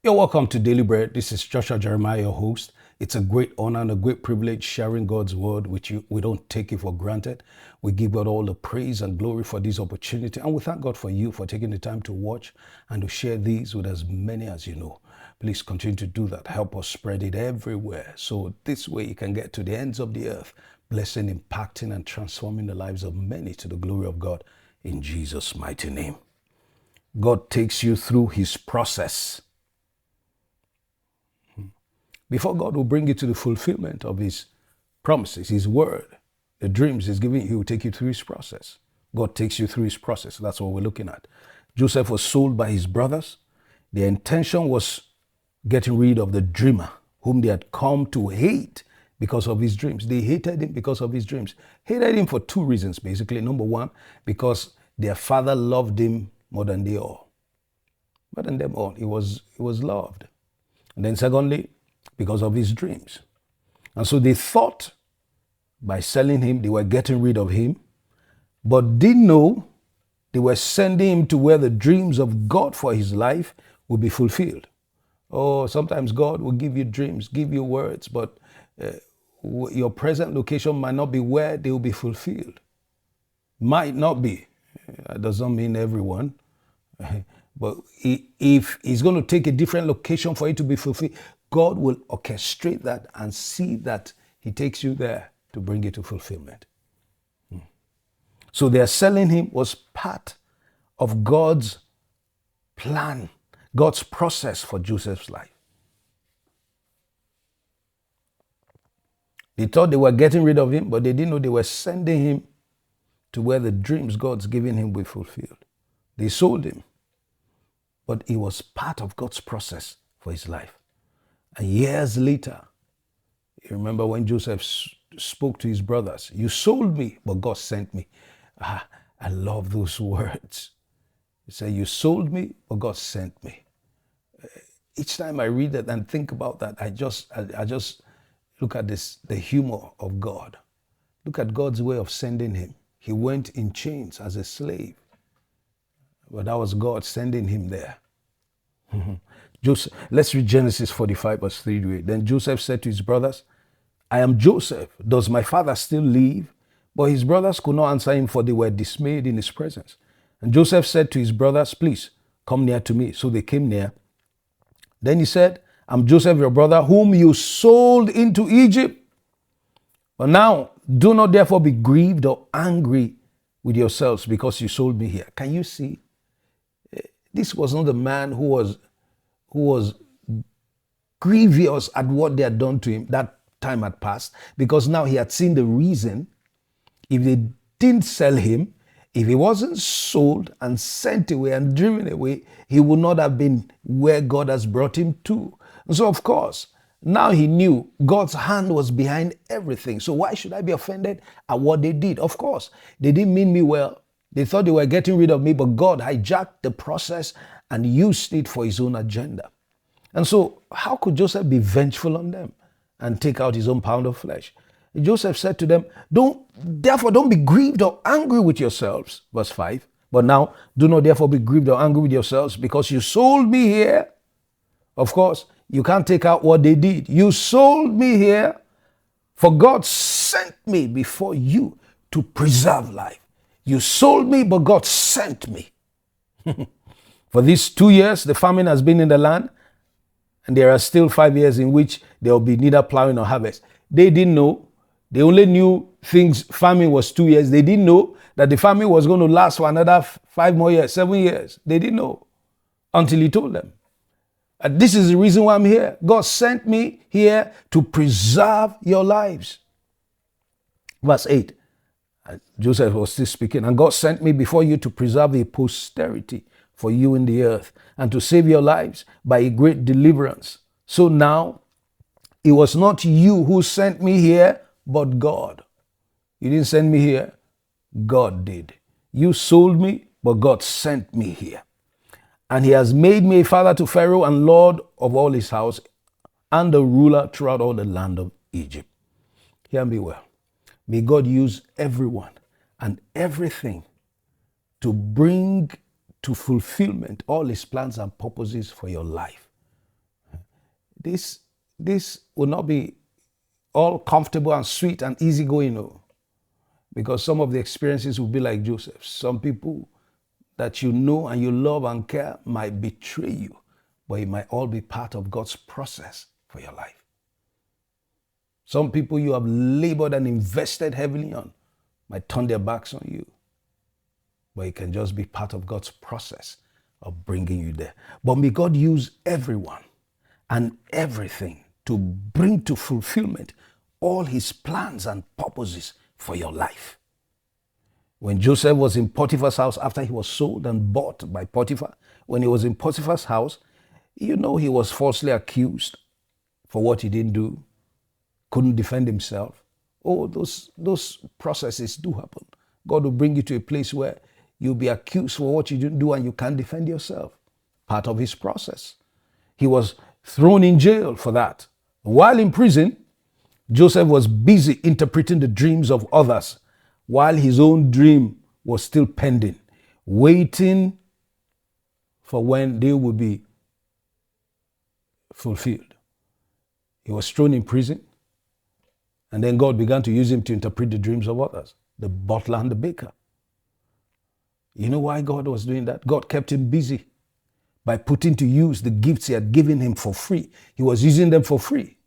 You're welcome to Daily Bread. This is Joshua Jeremiah, your host. It's a great honor and a great privilege sharing God's word with you. We don't take it for granted. We give God all the praise and glory for this opportunity. And we thank God for you for taking the time to watch and to share these with as many as you know. Please continue to do that. Help us spread it everywhere. So this way you can get to the ends of the earth, blessing, impacting, and transforming the lives of many to the glory of God in Jesus' mighty name. God takes you through his process. Before God will bring you to the fulfillment of his promises, his word, the dreams he's giving you, he will take you through his process. God takes you through his process. That's what we're looking at. Joseph was sold by his brothers. Their intention was getting rid of the dreamer whom they had come to hate because of his dreams. They hated him because of his dreams. Hated him for two reasons, basically. Number one, because their father loved him more than they all. More than them all. He was loved. And then secondly, because of his dreams. And so they thought by selling him, they were getting rid of him, but didn't know they were sending him to where the dreams of God for his life would be fulfilled. Oh, sometimes God will give you dreams, give you words, but your present location might not be where they will be fulfilled. Might not be. That doesn't mean everyone. But if he's going to take a different location for it to be fulfilled, God will orchestrate that and see that he takes you there to bring you to fulfillment. So their selling him was part of God's plan, God's process for Joseph's life. They thought they were getting rid of him, but they didn't know they were sending him to where the dreams God's given him will be fulfilled. They sold him, but it was part of God's process for his life. And years later, you remember when Joseph spoke to his brothers, "You sold me, but God sent me." I love those words. He said, "You sold me, but God sent me." Each time I read that and think about that, I just look at the humor of God. Look at God's way of sending him. He went in chains as a slave, but that was God sending him there. Joseph, let's read Genesis 45, verse 3 to 8. Then Joseph said to his brothers, "I am Joseph. Does my father still live?" But his brothers could not answer him, for they were dismayed in his presence. And Joseph said to his brothers, "Please come near to me." So they came near. Then he said, "I'm Joseph, your brother, whom you sold into Egypt. But now do not therefore be grieved or angry with yourselves because you sold me here." Can you see? This was not a man who was grievous at what they had done to him. That time had passed, because now he had seen the reason. If they didn't sell him, if he wasn't sold and sent away and driven away, he would not have been where God has brought him to. And so, of course, now he knew God's hand was behind everything. So why should I be offended at what they did? Of course, they didn't mean me well. They thought they were getting rid of me, but God hijacked the process and used it for his own agenda. And so how could Joseph be vengeful on them and take out his own pound of flesh? Joseph said to them, Therefore don't be grieved or angry with yourselves. Verse 5. But now do not therefore be grieved or angry with yourselves because you sold me here. Of course, you can't take out what they did. You sold me here, for God sent me before you to preserve life. You sold me, but God sent me. For these 2 years, the famine has been in the land, and there are still 5 years in which there will be neither plowing nor harvest. They didn't know. They only knew famine was 2 years. They didn't know that the famine was going to last for another 5 more years, 7 years. They didn't know until he told them. And this is the reason why I'm here. God sent me here to preserve your lives. Verse 8. Joseph was still speaking. And God sent me before you to preserve a posterity for you in the earth and to save your lives by a great deliverance. So now it was not you who sent me here, but God. You didn't send me here. God did. You sold me, but God sent me here. And he has made me a father to Pharaoh and Lord of all his house and a ruler throughout all the land of Egypt. Hear me well. May God use everyone and everything to bring to fulfillment all his plans and purposes for your life. this will not be all comfortable and sweet and easygoing, no. Because some of the experiences will be like Joseph. Some people that you know and you love and care might betray you, but it might all be part of God's process for your life. Some people you have labored and invested heavily on might turn their backs on you, but it can just be part of God's process of bringing you there. But may God use everyone and everything to bring to fulfillment all his plans and purposes for your life. When Joseph was in Potiphar's house after he was sold and bought by Potiphar, when he was in Potiphar's house, he was falsely accused for what he didn't do, couldn't defend himself. Oh, those processes do happen. God will bring you to a place where you'll be accused for what you didn't do and you can't defend yourself. Part of his process. He was thrown in jail for that. While in prison, Joseph was busy interpreting the dreams of others while his own dream was still pending, waiting for when they would be fulfilled. He was thrown in prison, and then God began to use him to interpret the dreams of others, the butler and the baker. You know why God was doing that? God kept him busy by putting to use the gifts he had given him for free. He was using them for free.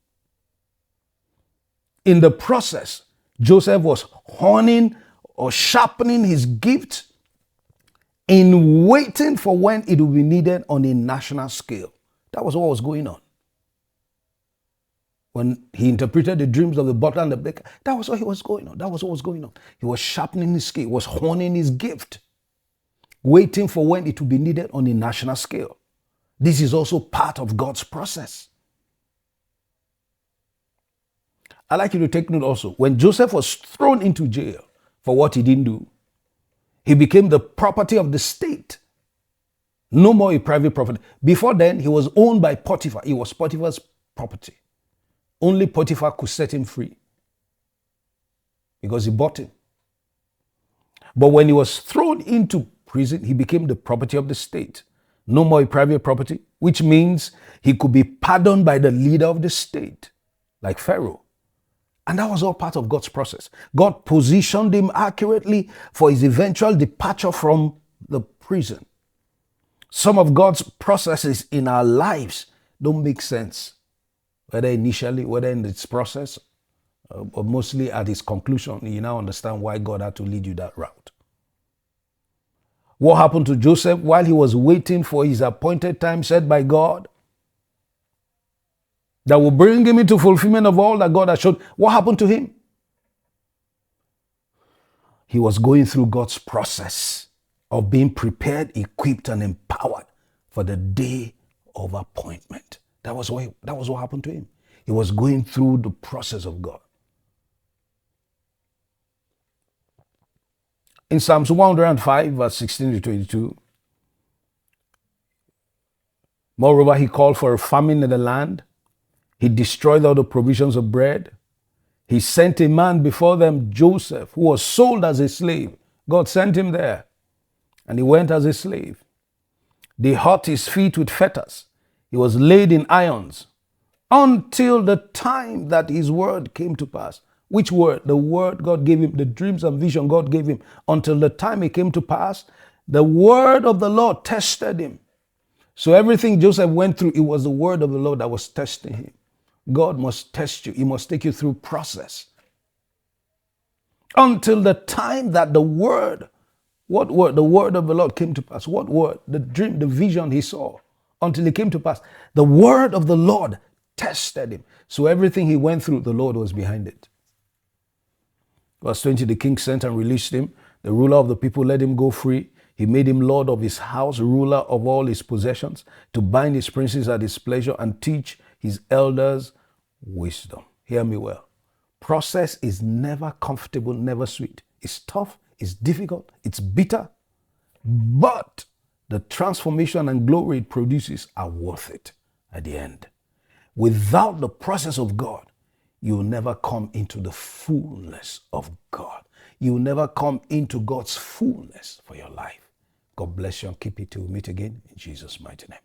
In the process, Joseph was honing or sharpening his gift in waiting for when it would be needed on a national scale. That was what was going on. When he interpreted the dreams of the butler and the baker, that was what was going on. That was what was going on. He was sharpening his skill, was honing his gift, waiting for when it would be needed on a national scale. This is also part of God's process. I'd like you to take note also, when Joseph was thrown into jail for what he didn't do, he became the property of the state. No more a private property. Before then, he was owned by Potiphar. He was Potiphar's property. Only Potiphar could set him free because he bought him. But when he was thrown into prison, he became the property of the state. No more a private property, which means he could be pardoned by the leader of the state, like Pharaoh. And that was all part of God's process. God positioned him accurately for his eventual departure from the prison. Some of God's processes in our lives don't make sense, whether initially, whether in its process, but mostly at its conclusion. You now understand why God had to lead you that route. What happened to Joseph while he was waiting for his appointed time set by God that will bring him into fulfillment of all that God has shown? What happened to him? He was going through God's process of being prepared, equipped, and empowered for the day of appointment. That was what happened to him. He was going through the process of God. In Psalms 105, verse 16 to 22, moreover, he called for a famine in the land. He destroyed all the provisions of bread. He sent a man before them, Joseph, who was sold as a slave. God sent him there, and he went as a slave. They hurt his feet with fetters. He was laid in irons until the time that his word came to pass. Which word? The word God gave him, the dreams and vision God gave him. Until the time it came to pass, the word of the Lord tested him. So everything Joseph went through, it was the word of the Lord that was testing him. God must test you. He must take you through process. Until the time that the word, what word? The word of the Lord came to pass. What word? The dream, the vision he saw. Until it came to pass. The word of the Lord tested him. So everything he went through, the Lord was behind it. Verse 20, the king sent and released him. The ruler of the people let him go free. He made him lord of his house, ruler of all his possessions, to bind his princes at his pleasure and teach his elders wisdom. Hear me well. Process is never comfortable, never sweet. It's tough, it's difficult, it's bitter, but the transformation and glory it produces are worth it at the end. Without the process of God, you'll never come into the fullness of God. You'll never come into God's fullness for your life. God bless you and keep it till we meet again in Jesus' mighty name.